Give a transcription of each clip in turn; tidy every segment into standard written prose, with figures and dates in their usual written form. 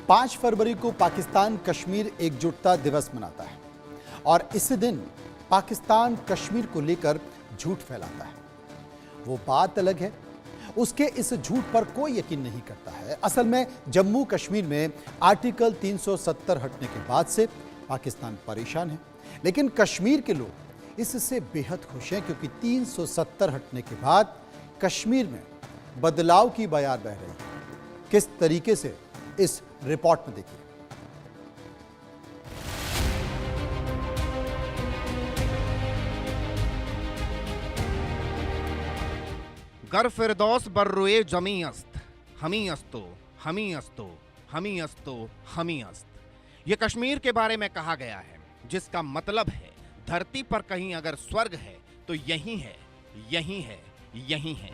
5 फरवरी को पाकिस्तान कश्मीर एकजुटता दिवस मनाता है और इसी दिन पाकिस्तान कश्मीर को लेकर झूठ फैलाता है। वो बात अलग है, उसके इस झूठ पर कोई यकीन नहीं करता है। असल में जम्मू कश्मीर में आर्टिकल 370 हटने के बाद से पाकिस्तान परेशान है, लेकिन कश्मीर के लोग इससे बेहद खुश हैं क्योंकि 370 हटने के बाद कश्मीर में बदलाव की बयार बह रही है। किस तरीके से, इस रिपोर्ट में देखिए। गर फिरदौस बर्रुए जमी अस्त हमी अस्तो हमी अस्तो हमी अस्तो हमी अस्त। ये कश्मीर के बारे में कहा गया है, जिसका मतलब है धरती पर कहीं अगर स्वर्ग है तो यही है, यही है, यही है।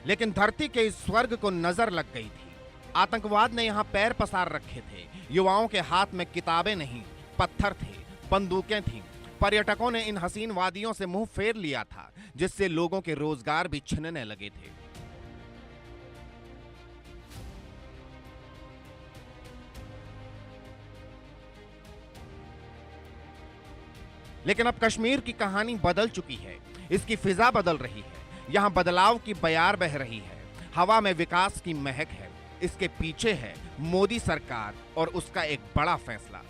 लेकिन धरती के इस स्वर्ग को नजर लग गई थी। आतंकवाद ने यहां पैर पसार रखे थे। युवाओं के हाथ में किताबें नहीं, पत्थर थे, बंदूकें थीं। पर्यटकों ने इन हसीन वादियों से मुंह फेर लिया था, जिससे लोगों के रोजगार भी छिनने लगे थे। लेकिन अब कश्मीर की कहानी बदल चुकी है। इसकी फिजा बदल रही है। यहां बदलाव की बयार बह रही है। हवा में विकास की महक है। इसके पीछे है मोदी सरकार और उसका एक बड़ा फैसला।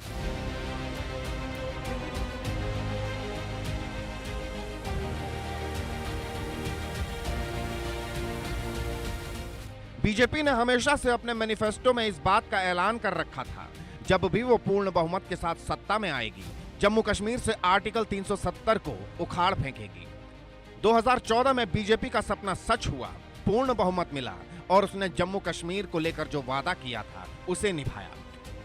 बीजेपी ने हमेशा से अपने मैनिफेस्टो में इस बात का ऐलान कर रखा था, जब भी वो पूर्ण बहुमत के साथ सत्ता में आएगी, जम्मू कश्मीर से आर्टिकल 370 को उखाड़ फेंकेगी। 2014 में बीजेपी का सपना सच हुआ, पूर्ण बहुमत मिला और उसने जम्मू कश्मीर को लेकर जो वादा किया था उसे निभाया।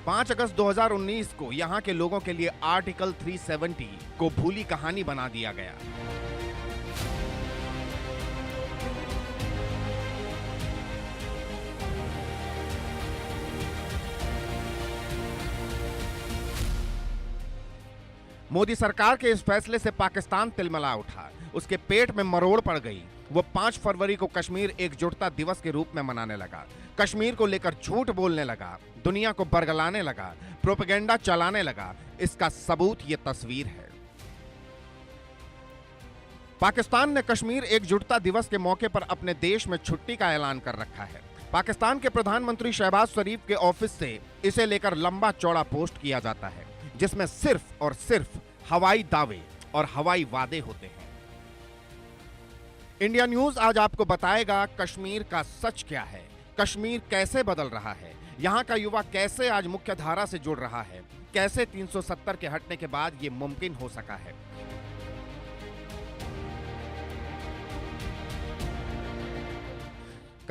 5 अगस्त 2019 को यहां के लोगों के लिए आर्टिकल 370 को भूली कहानी बना दिया गया। मोदी सरकार के इस फैसले से पाकिस्तान तिलमिला उठा। उसके पेट में मरोड़ पड़ गई। वो 5 फरवरी को कश्मीर एकजुटता दिवस के रूप में मनाने लगा। कश्मीर को लेकर झूठ बोलने लगा, दुनिया को बरगलाने लगा, प्रोपेगेंडा चलाने लगा। इसका सबूत ये तस्वीर है। पाकिस्तान ने कश्मीर एकजुटता दिवस के मौके पर अपने देश में छुट्टी का ऐलान कर रखा है। पाकिस्तान के प्रधानमंत्री शहबाज शरीफ के ऑफिस से इसे लेकर लंबा चौड़ा पोस्ट किया जाता है, जिसमें सिर्फ और सिर्फ हवाई दावे और हवाई वादे होते हैं। इंडिया न्यूज आज आपको बताएगा कश्मीर का सच क्या है, कश्मीर कैसे बदल रहा है, यहां का युवा कैसे आज मुख्य धारा से जुड़ रहा है, कैसे 370 के हटने के बाद यह मुमकिन हो सका है।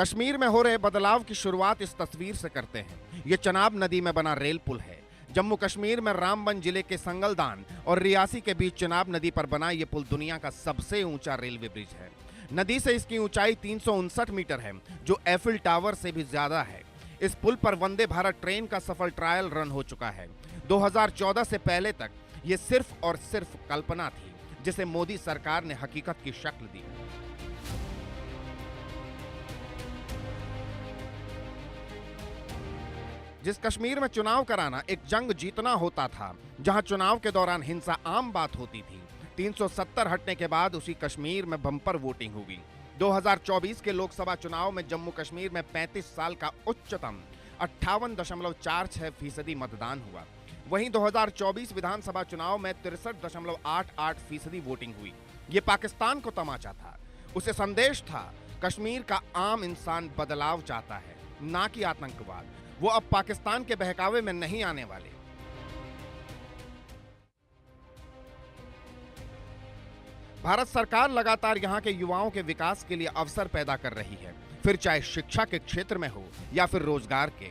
कश्मीर में हो रहे बदलाव की शुरुआत इस तस्वीर से करते हैं। यह चनाब नदी में बना रेल पुल है। जम्मू कश्मीर में रामबन जिले के संगलदान और रियासी के बीच चनाब नदी पर बना यह पुल दुनिया का सबसे ऊंचा रेलवे ब्रिज है। नदी से इसकी ऊंचाई 359 मीटर है, जो एफिल टावर से भी ज्यादा है। इस पुल पर वंदे भारत ट्रेन का सफल ट्रायल रन हो चुका है। 2014 से पहले तक यह सिर्फ और सिर्फ कल्पना थी, जिसे मोदी सरकार ने हकीकत की शक्ल दी। जिस कश्मीर में चुनाव कराना एक जंग जीतना होता था, जहां चुनाव के दौरान हिंसा आम बात होती थी, 370 हटने के बाद उसी कश्मीर में बम्पर वोटिंग हुई। 2024 के लोकसभा चुनाव में जम्मू कश्मीर में 35 साल का उच्चतम 58.46% मतदान हुआ। वहीं 2024 विधानसभा चुनाव में 63.88% वोटिंग हुई। ये पाकिस्तान को तमाचा था। उसे संदेश था, कश्मीर का आम इंसान बदलाव चाहता है, ना कि आतंकवाद। वो अब पाकिस्तान के बहकावे में नहीं आने वाले। भारत सरकार लगातार यहां के युवाओं के विकास के लिए अवसर पैदा कर रही है, फिर चाहे शिक्षा के क्षेत्र में हो या फिर रोजगार के।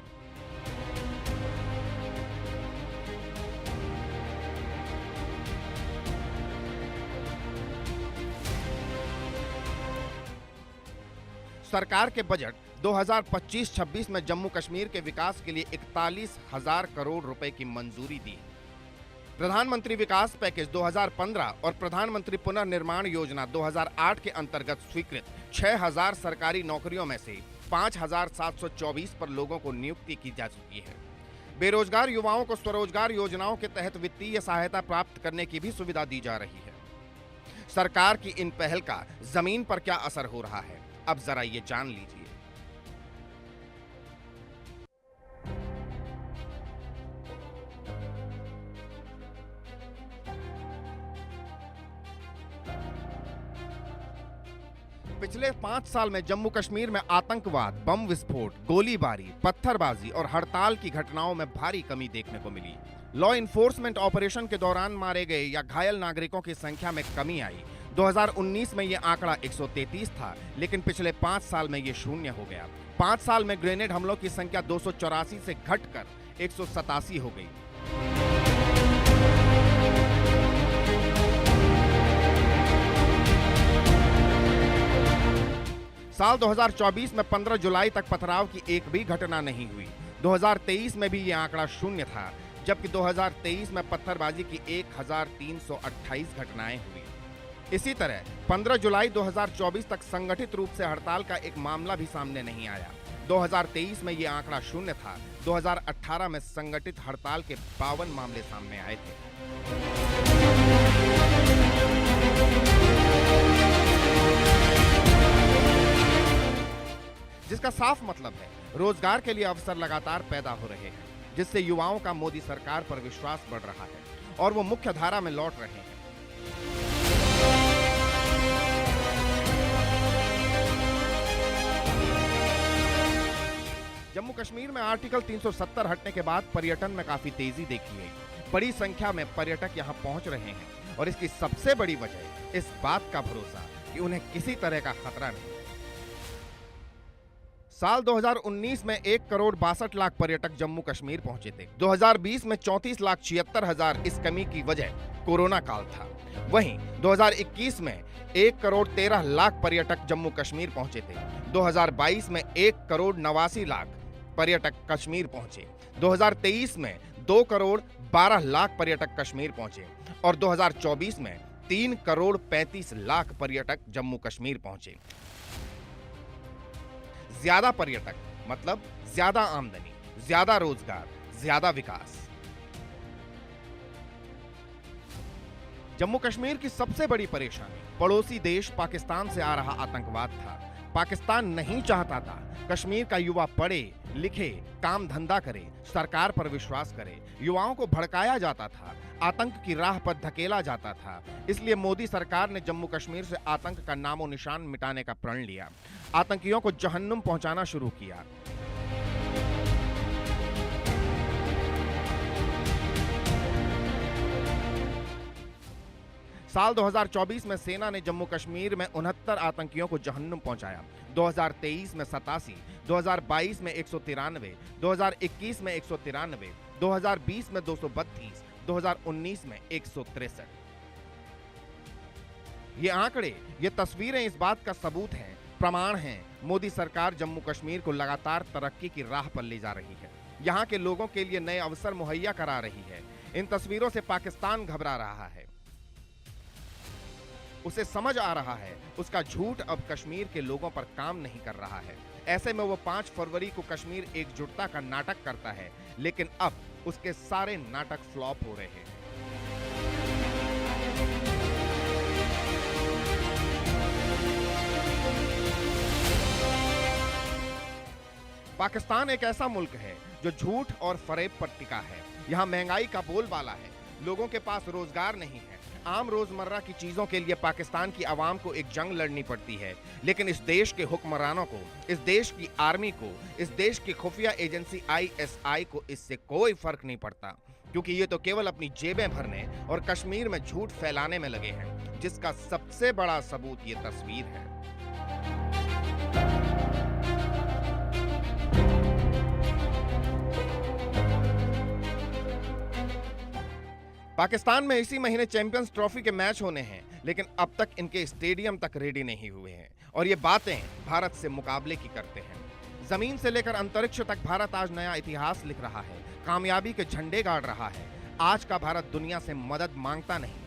सरकार के बजट 2025-26 में जम्मू कश्मीर के विकास के लिए 41,000 करोड़ रुपए की मंजूरी दी। प्रधानमंत्री विकास पैकेज 2015 और प्रधानमंत्री पुनर्निर्माण योजना 2008 के अंतर्गत स्वीकृत 6000 सरकारी नौकरियों में से 5724 पर लोगों को नियुक्ति की जा चुकी है। बेरोजगार युवाओं को स्वरोजगार योजनाओं के तहत वित्तीय सहायता प्राप्त करने की भी सुविधा दी जा रही है। सरकार की इन पहल का जमीन पर क्या असर हो रहा है, अब जरा ये जान लीजिए। पिछले 5 साल में जम्मू कश्मीर में आतंकवाद, बम विस्फोट, गोलीबारी, पत्थरबाजी और हड़ताल की घटनाओं में भारी कमी देखने को मिली। लॉ इन्फोर्समेंट ऑपरेशन के दौरान मारे गए या घायल नागरिकों की संख्या में कमी आई। 2019 में यह आंकड़ा 133 था, लेकिन पिछले 5 साल में यह शून्य हो गया। 5 साल में ग्रेनेड हमलों की संख्या 284 से घटकर 187 हो गई। साल 2024 में 15 जुलाई तक पथराव की एक भी घटना नहीं हुई। 2023 में भी यह आंकड़ा शून्य था, जबकि 2023 में पत्थरबाजी की 1328 घटनाएं हुई। इसी तरह 15 जुलाई 2024 तक संगठित रूप से हड़ताल का एक मामला भी सामने नहीं आया। 2023 में यह आंकड़ा शून्य था। 2018 में संगठित हड़ताल के 52 मामले सामने आए थे। जिसका साफ मतलब है, रोजगार के लिए अवसर लगातार पैदा हो रहे हैं, जिससे युवाओं का मोदी सरकार पर विश्वास बढ़ रहा है और वो मुख्य धारा में लौट रहे हैं। जम्मू कश्मीर में आर्टिकल 370 हटने के बाद पर्यटन में काफी तेजी देखी है। बड़ी संख्या में पर्यटक यहां पहुंच रहे हैं और इसकी सबसे बड़ी वजह इस बात का भरोसा कि उन्हें किसी तरह का खतरा नहीं। साल 2019 में 1,62,00,000 पर्यटक जम्मू कश्मीर पहुंचे थे। 2020 में 34,76,000। इस कमी की वजह कोरोना काल था। वहीं 2021 में 1,13,00,000 पर्यटक जम्मू कश्मीर पहुंचे थे। 2022 में 1,89,00,000 पर्यटक कश्मीर पहुंचे। 2023 में 2,12,00,000 पर्यटक कश्मीर पहुंचे और 2024 में 3,35,00,000 पर्यटक जम्मू कश्मीर पहुंचे। ज्यादा पर्यटक मतलब ज्यादा आमदनी, ज्यादा रोजगार, ज्यादा विकास। जम्मू कश्मीर की सबसे बड़ी परेशानी पड़ोसी देश पाकिस्तान से आ रहा आतंकवाद था। पाकिस्तान नहीं चाहता था कश्मीर का युवा पढ़े, लिखे, काम धंधा करे, सरकार पर विश्वास करे। युवाओं को भड़काया जाता था, आतंक की राह पर धकेला जाता था। इसलिए मोदी सरकार ने जम्मू कश्मीर से आतंक का नामो निशान मिटाने का प्रण लिया। आतंकियों को जहन्नुम पहुंचाना शुरू किया। साल 2024 में सेना ने जम्मू कश्मीर में 69 आतंकियों को जहन्नुम पहुंचाया। 2023 में 87, 2022 में 193, 2021 में 193, 2020 में 232, 2019 में 163। ये आंकड़े, ये तस्वीरें इस बात का सबूत हैं, प्रमाण हैं। मोदी सरकार जम्मू कश्मीर को लगातार तरक्की की राह पर ले जा रही है। यहाँ के लोगों के लिए नए अवसर मुहैया करा रही है। इन तस्वीरों से पाकिस्तान घबरा रहा है। उसे समझ आ रहा है उसका झूठ अब कश्मीर के लोगों पर काम नहीं कर रहा है। ऐसे में वो 5 फरवरी को कश्मीर एकजुटता का नाटक करता है, लेकिन अब उसके सारे नाटक फ्लॉप हो रहे हैं। पाकिस्तान एक ऐसा मुल्क है जो झूठ और फरेब पर टिका है। यहाँ महंगाई का बोलबाला है, लोगों के पास रोजगार नहीं है। आम रोजमर्रा की चीजों के लिए पाकिस्तान की आवाम को एक जंग लड़नी पड़ती है, लेकिन इस देश के हुक्मरानों को, इस देश की आर्मी को, इस देश की खुफिया एजेंसी ISI को इससे कोई फर्क नहीं पड़ता, क्योंकि ये तो केवल अपनी जेबें भरने और कश्मीर में झूठ फैलाने में लगे हैं, जिसका सबसे बड़ा सबूत ये तस्वीर है। पाकिस्तान में इसी महीने चैंपियंस ट्रॉफी के मैच होने हैं, लेकिन अब तक इनके स्टेडियम तक रेडी नहीं हुए हैं और ये बातें भारत से मुकाबले की करते हैं। जमीन से लेकर अंतरिक्ष तक भारत आज नया इतिहास लिख रहा है, कामयाबी के झंडे गाड़ रहा है। आज का भारत दुनिया से मदद मांगता नहीं,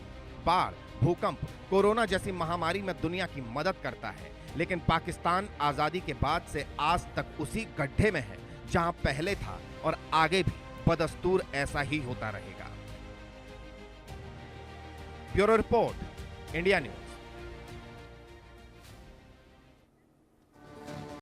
बाढ़, भूकंप, कोरोना जैसी महामारी में दुनिया की मदद करता है, लेकिन पाकिस्तान आजादी के बाद से आज तक उसी गड्ढे में है जहां पहले था और आगे भी बदस्तूर ऐसा ही होता रहेगा। Bureau report, India news.